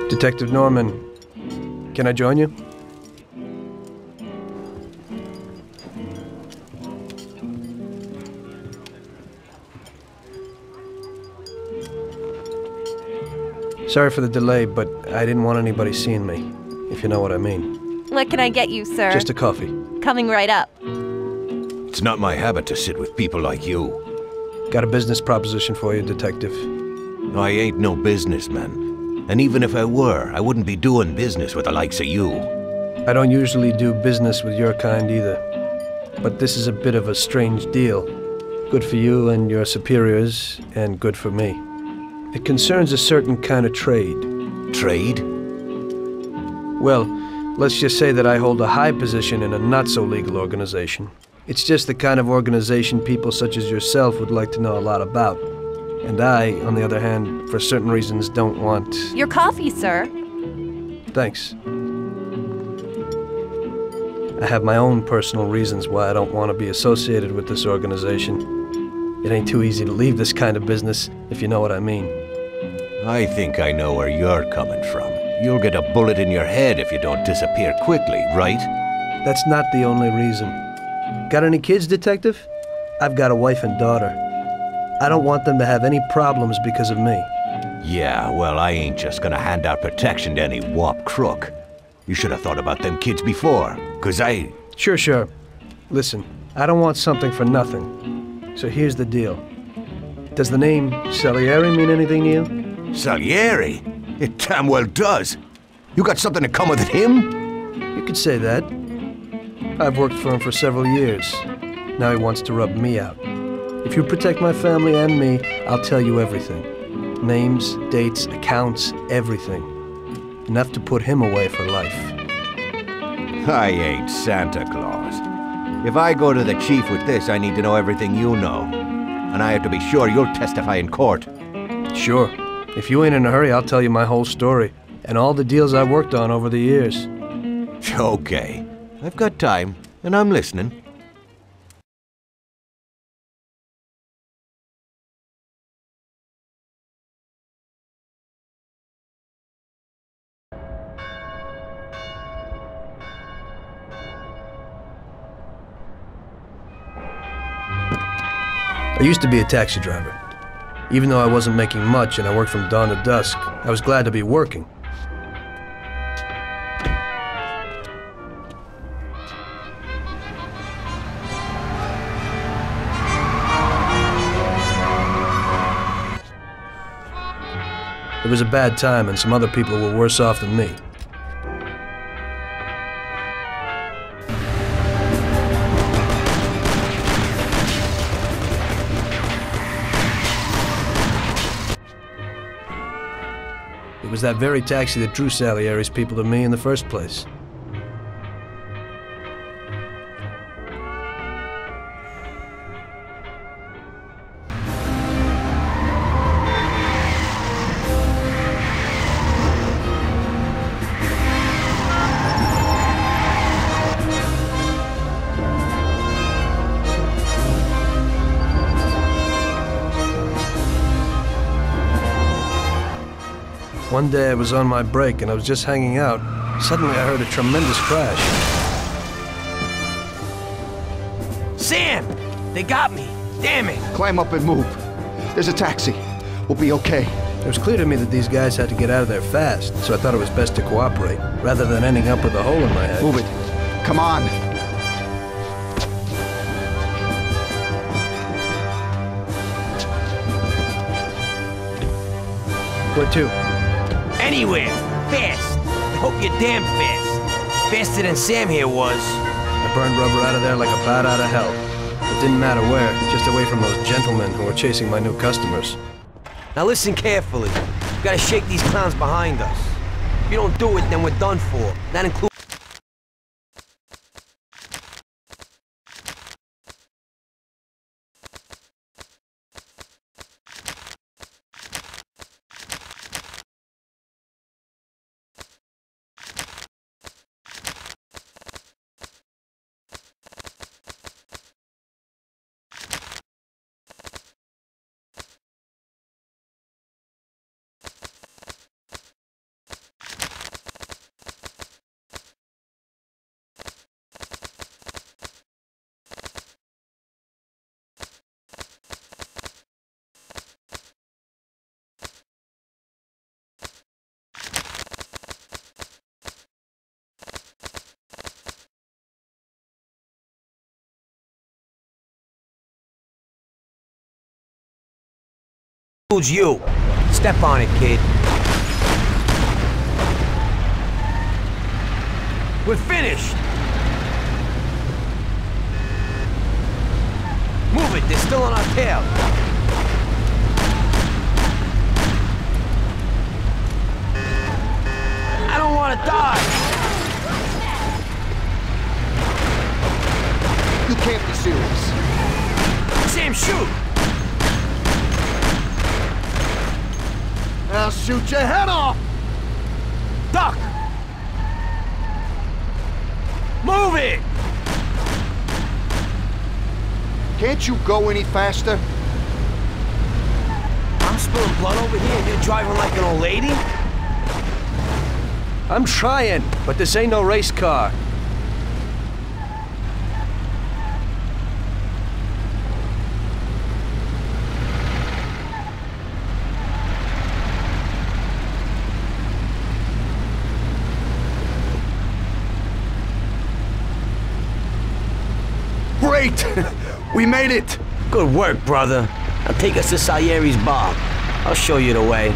Detective Norman, can I join you? Sorry for the delay, but I didn't want anybody seeing me, if you know what I mean. What can I get you, sir? Just a coffee. Coming right up. It's not my habit to sit with people like you. Got a business proposition for you, Detective. I ain't no businessman. And even if I were, I wouldn't be doing business with the likes of you. I don't usually do business with your kind either. But this is a bit of a strange deal. Good for you and your superiors, and good for me. It concerns a certain kind of trade. Trade? Well, let's just say that I hold a high position in a not-so-legal organization. It's just the kind of organization people such as yourself would like to know a lot about. And I, on the other hand, for certain reasons don't want... Your coffee, sir. Thanks. I have my own personal reasons why I don't want to be associated with this organization. It ain't too easy to leave this kind of business, if you know what I mean. I think I know where you're coming from. You'll get a bullet in your head if you don't disappear quickly, right? That's not the only reason. Got any kids, Detective? I've got a wife and daughter. I don't want them to have any problems because of me. Yeah, well, I ain't just gonna hand out protection to any wop crook. You should have thought about them kids before, 'cause I... Sure. Listen, I don't want something for nothing. So here's the deal. Does the name Salieri mean anything to you? Salieri? It damn well does. You got something in common with him? You could say that. I've worked for him for several years. Now he wants to rub me out. If you protect my family and me, I'll tell you everything. Names, dates, accounts, everything. Enough to put him away for life. I ain't Santa Claus. If I go to the chief with this, I need to know everything you know. And I have to be sure you'll testify in court. Sure. If you ain't in a hurry, I'll tell you my whole story. And all the deals I've worked on over the years. Okay. I've got time, and I'm listening. I used to be a taxi driver. Even though I wasn't making much and I worked from dawn to dusk, I was glad to be working. It was a bad time and some other people were worse off than me. It was that very taxi that drew Salieri's people to me in the first place. One day I was on my break and I was just hanging out. Suddenly I heard a tremendous crash. Sam! They got me! Damn it! Climb up and move. There's a taxi. We'll be okay. It was clear to me that these guys had to get out of there fast, so I thought it was best to cooperate, rather than ending up with a hole in my head. Move it. Come on. Where to? Anywhere! Fast! I hope you're damn fast. Faster than Sam here was. I burned rubber out of there like a bat out of hell. It didn't matter where, just away from those gentlemen who were chasing my new customers. Now listen carefully. We gotta shake these clowns behind us. If you don't do it, then we're done for. That includes... includes you. Step on it, kid. We're finished. Move it, they're still on our tail. I don't want to die. You can't be serious. Sam, shoot. I'll shoot your head off! Duck. Move it. Can't you go any faster? I'm spilling blood over here and you're driving like an old lady? I'm trying, but this ain't no race car. Great! We made it! Good work, brother. Now take us to Salieri's bar. I'll show you the way.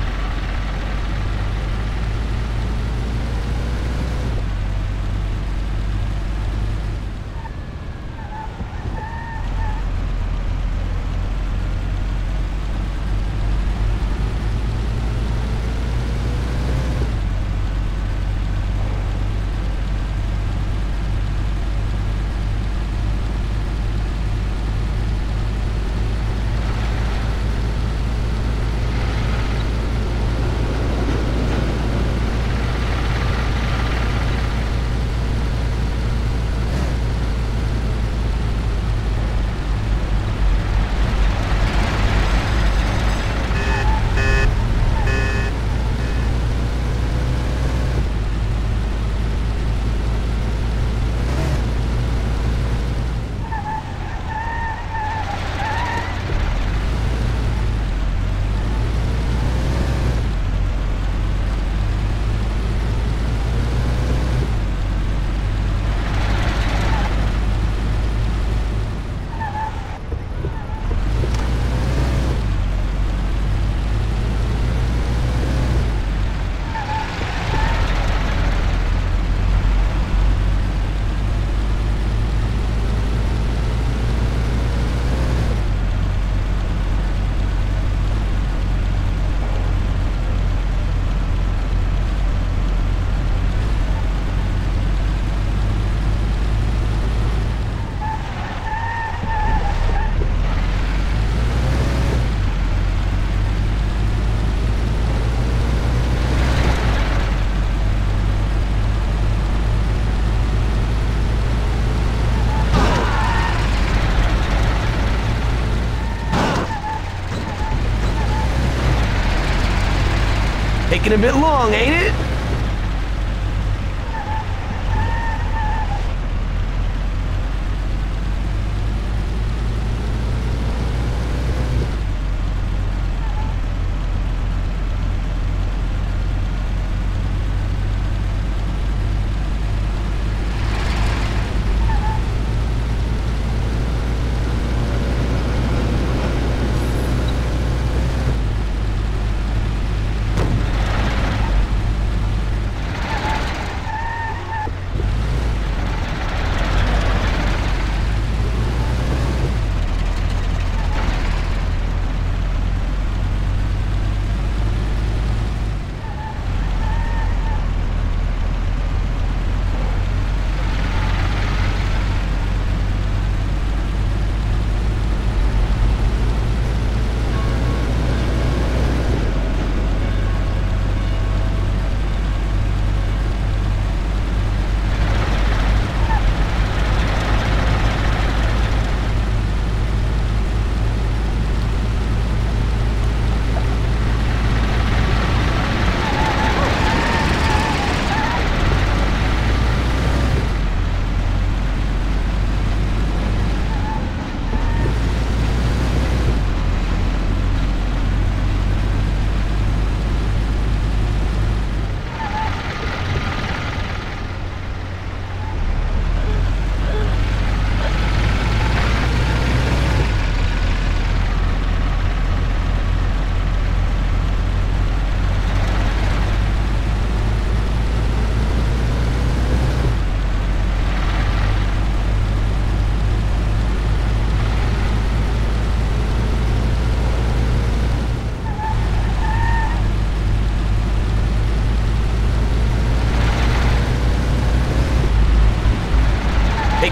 Taking a bit long, ain't it?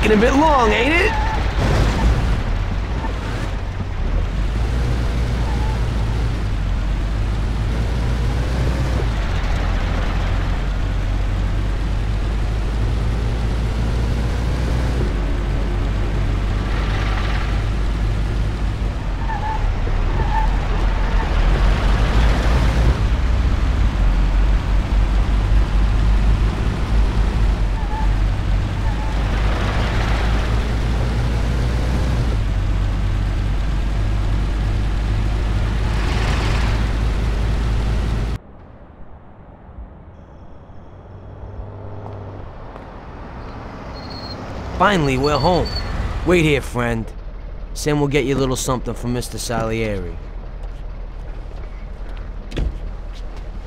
taking a bit long, ain't it? Finally, we're home. Wait here, friend. Sam will get you a little something from Mr. Salieri.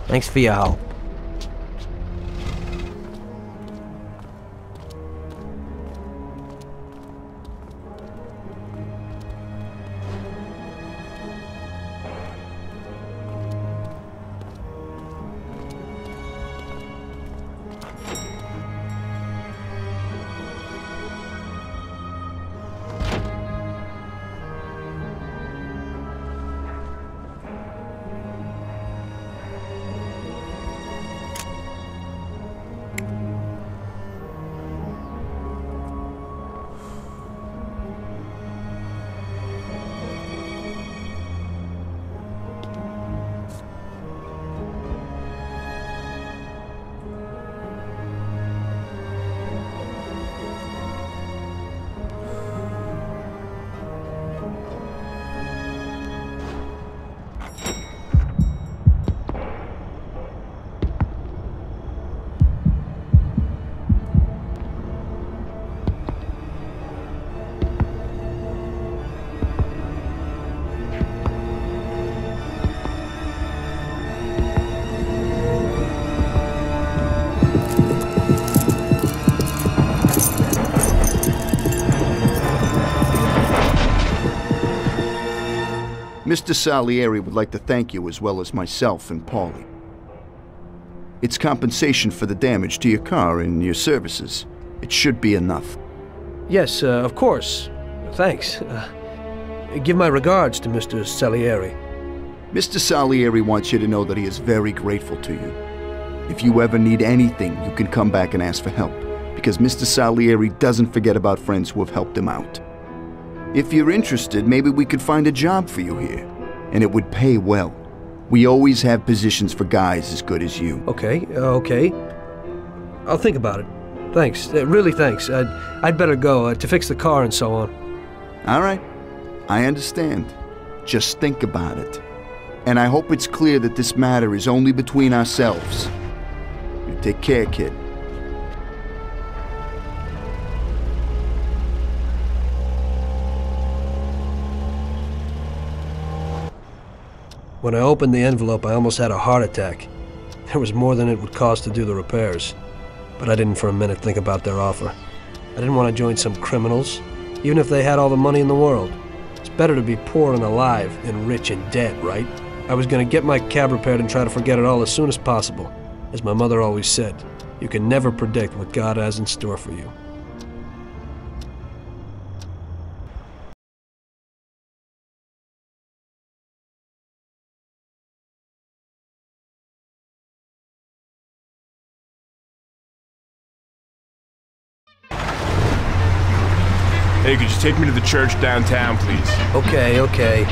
Thanks for your help. Mr. Salieri would like to thank you as well as myself and Paulie. It's compensation for the damage to your car and your services. It should be enough. Yes, of course. Thanks. Give my regards to Mr. Salieri. Mr. Salieri wants you to know that he is very grateful to you. If you ever need anything, you can come back and ask for help, because Mr. Salieri doesn't forget about friends who have helped him out. If you're interested, maybe we could find a job for you here, and it would pay well. We always have positions for guys as good as you. Okay, okay. I'll think about it. Thanks, really thanks. I'd better go to fix the car and so on. All right, I understand. Just think about it. And I hope it's clear that this matter is only between ourselves. You take care, kid. When I opened the envelope, I almost had a heart attack. There was more than it would cost to do the repairs. But I didn't for a minute think about their offer. I didn't want to join some criminals, even if they had all the money in the world. It's better to be poor and alive than rich and dead, right? I was going to get my cab repaired and try to forget it all as soon as possible. As my mother always said, you can never predict what God has in store for you. Hey, could you take me to the church downtown, please? Okay, okay.